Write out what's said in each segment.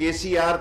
KCR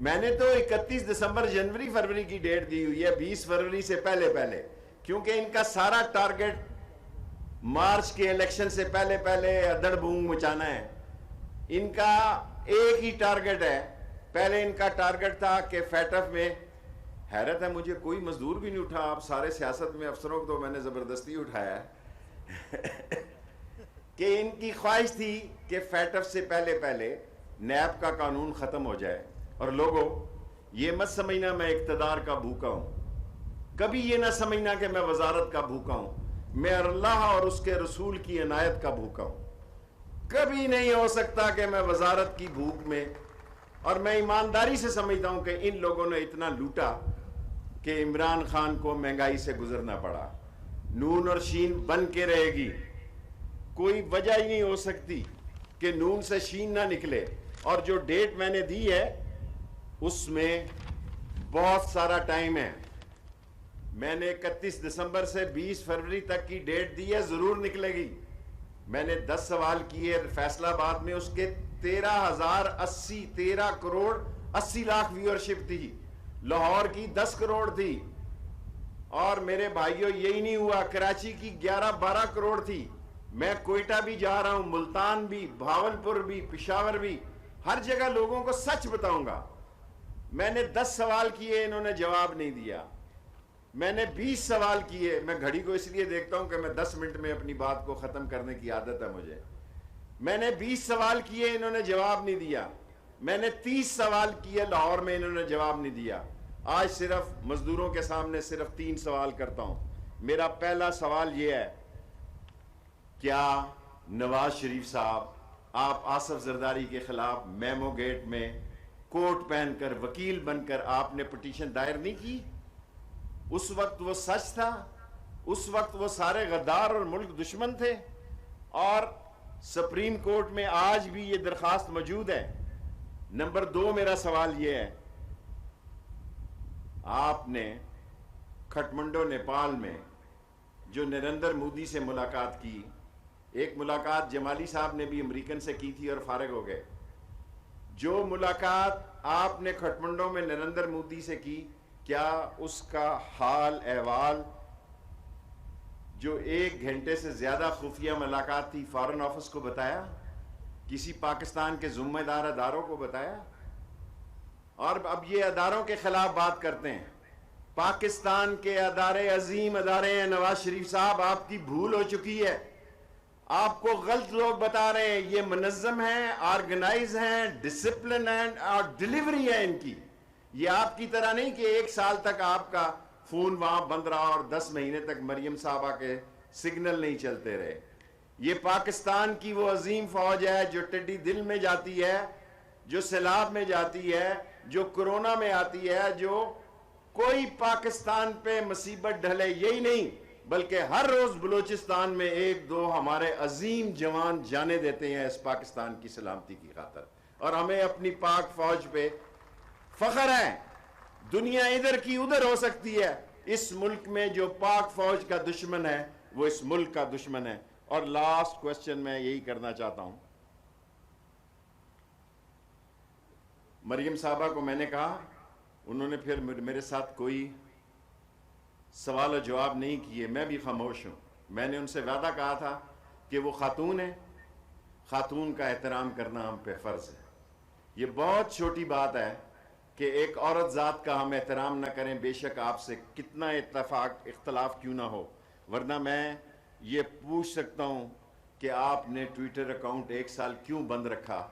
میں نے تو 31 دسمبر جنوری فروری کی ڈیٹ دی ہوئی ہے، 20 فروری سے پہلے پہلے، کیونکہ ان کا سارا ٹارگٹ مارچ کے الیکشن سے پہلے پہلے ادڑ بونگ مچانا ہے۔ ان کا ایک ہی ٹارگٹ ہے، پہلے ان کا ٹارگٹ تھا کہ فیٹف میں، حیرت ہے مجھے کوئی مزدور بھی نہیں اٹھا، آپ سارے سیاست میں افسروں کو تو میں نے زبردستی اٹھایا ہے کہ ان کی خواہش تھی کہ فیٹف سے پہلے پہلے نیب کا قانون ختم ہو جائے۔ اور لوگوں یہ مت سمجھنا میں اقتدار کا بھوکا ہوں، کبھی یہ نہ سمجھنا کہ میں وزارت کا بھوکا ہوں، میں اللہ اور اس کے رسول کی عنایت کا بھوکا ہوں۔ کبھی نہیں ہو سکتا کہ میں وزارت کی بھوک میں، اور میں ایمانداری سے سمجھتا ہوں کہ ان لوگوں نے اتنا لوٹا کہ عمران خان کو مہنگائی سے گزرنا پڑا۔ نون اور شین بن کے رہے گی، کوئی وجہ ہی نہیں ہو سکتی کہ نون سے شین نہ نکلے۔ اور جو ڈیٹ میں نے دی ہے اس میں بہت سارا ٹائم ہے، میں نے 31 دسمبر سے 20 فروری تک کی ڈیٹ دی ہے، ضرور نکلے گی۔ میں نے 10 سوال کیے فیصلہ آباد میں، اس کے 13 کروڑ 80 لاکھ ویورشپ تھی، لاہور کی 10 کروڑ تھی، اور میرے بھائیوں یہی نہیں ہوا، کراچی کی 11-12 کروڑ تھی۔ میں کوئٹہ بھی جا رہا ہوں، ملتان بھی، بھاولپور بھی، پشاور بھی، ہر جگہ لوگوں کو سچ بتاؤں گا۔ میں نے 10 سوال کیے، انہوں نے جواب نہیں دیا۔ میں نے 20 سوال کیے، میں گھڑی کو اس لیے دیکھتا ہوں کہ میں 10 منٹ میں اپنی بات کو ختم کرنے کی عادت ہے مجھے۔ میں نے 20 سوال کیے، انہوں نے جواب نہیں دیا۔ میں نے 30 سوال کیے لاہور میں، انہوں نے جواب نہیں دیا۔ آج صرف مزدوروں کے سامنے صرف 3 سوال کرتا ہوں۔ میرا پہلا سوال یہ ہے، کیا نواز شریف صاحب آپ آصف زرداری کے خلاف میمو گیٹ میں کوٹ پہن کر وکیل بن کر آپ نے پٹیشن دائر نہیں کی؟ اس وقت وہ سچ تھا، اس وقت وہ سارے غدار اور ملک دشمن تھے، اور سپریم کورٹ میں آج بھی یہ درخواست موجود ہے۔ نمبر 2 میرا سوال یہ ہے، آپ نے کھٹمنڈو نیپال میں جو نریندر مودی سے ملاقات کی، ایک ملاقات جمالی صاحب نے بھی امریکن سے کی تھی اور فارغ ہو گئے، جو ملاقات آپ نے کھٹمنڈو میں نریندر مودی سے کی، کیا اس کا حال احوال جو 1 گھنٹے سے زیادہ خفیہ ملاقات تھی فارن آفس کو بتایا؟ کسی پاکستان کے ذمہ دار اداروں کو بتایا؟ اور اب یہ اداروں کے خلاف بات کرتے ہیں۔ پاکستان کے ادارے عظیم ادارے ہیں نواز شریف صاحب، آپ کی بھول ہو چکی ہے، آپ کو غلط لوگ بتا رہے ہیں، یہ منظم ہیں، آرگنائز ہیں، ڈسپلن ہیں، اور ڈیلیوری ہے ان کی۔ یہ آپ کی طرح نہیں کہ 1 سال تک آپ کا فون وہاں بند رہا اور 10 مہینے تک مریم صاحبہ کے سگنل نہیں چلتے رہے۔ یہ پاکستان کی وہ عظیم فوج ہے جو ٹڈی دل میں جاتی ہے، جو سیلاب میں جاتی ہے، جو کرونا میں آتی ہے، جو کوئی پاکستان پہ مصیبت ڈھلے یہی نہیں، بلکہ ہر روز بلوچستان میں 1-2 ہمارے عظیم جوان جانے دیتے ہیں اس پاکستان کی سلامتی کی خاطر، اور ہمیں اپنی پاک فوج پہ فخر ہے۔ دنیا ادھر کی ادھر ہو سکتی ہے، اس ملک میں جو پاک فوج کا دشمن ہے وہ اس ملک کا دشمن ہے۔ اور لاسٹ کوسچن میں یہی کرنا چاہتا ہوں، مریم صاحبہ کو میں نے کہا، انہوں نے پھر میرے ساتھ کوئی سوال و جواب نہیں کیے، میں بھی خاموش ہوں۔ میں نے ان سے وعدہ کہا تھا کہ وہ خاتون ہے، خاتون کا احترام کرنا ہم پہ فرض ہے۔ یہ بہت چھوٹی بات ہے کہ ایک عورت ذات کا ہم احترام نہ کریں، بے شک آپ سے کتنا اختلاف کیوں نہ ہو، ورنہ میں یہ پوچھ سکتا ہوں کہ آپ نے ٹویٹر اکاؤنٹ 1 سال کیوں بند رکھا،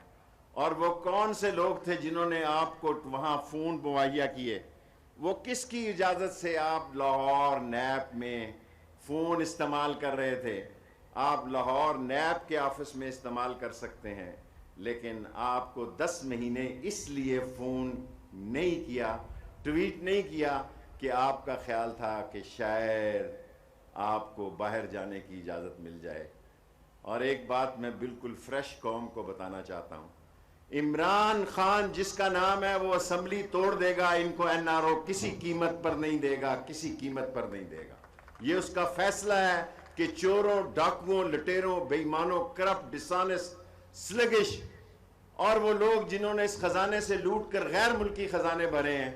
اور وہ کون سے لوگ تھے جنہوں نے آپ کو وہاں فون مہیا کیے، وہ کس کی اجازت سے آپ لاہور نیب میں فون استعمال کر رہے تھے؟ آپ لاہور نیب کے آفس میں استعمال کر سکتے ہیں، لیکن آپ کو 10 مہینے اس لیے فون نہیں کیا، ٹویٹ نہیں کیا کہ آپ کا خیال تھا کہ شاید آپ کو باہر جانے کی اجازت مل جائے۔ اور ایک بات میں بالکل فریش قوم کو بتانا چاہتا ہوں، عمران خان جس کا نام ہے وہ اسمبلی توڑ دے گا، ان کو NRO کسی قیمت پر نہیں دے گا، کسی قیمت پر نہیں دے گا۔ یہ اس کا فیصلہ ہے کہ چوروں، ڈاکوؤں، لٹیروں، بے ایمانوں، کرپٹ، ڈسانس، سلگش اور وہ لوگ جنہوں نے اس خزانے سے لوٹ کر غیر ملکی خزانے بھرے ہیں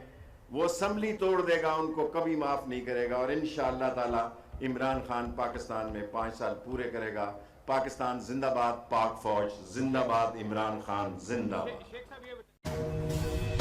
وہ اسمبلی توڑ دے گا, ان کو کبھی معاف نہیں کرے گا. اور انشاءاللہ تعالی عمران خان پاکستان میں 5 سال پورے کرے گا. پاکستان زندہ باد, پاک فوج زندہ باد, عمران خان زندہ باد.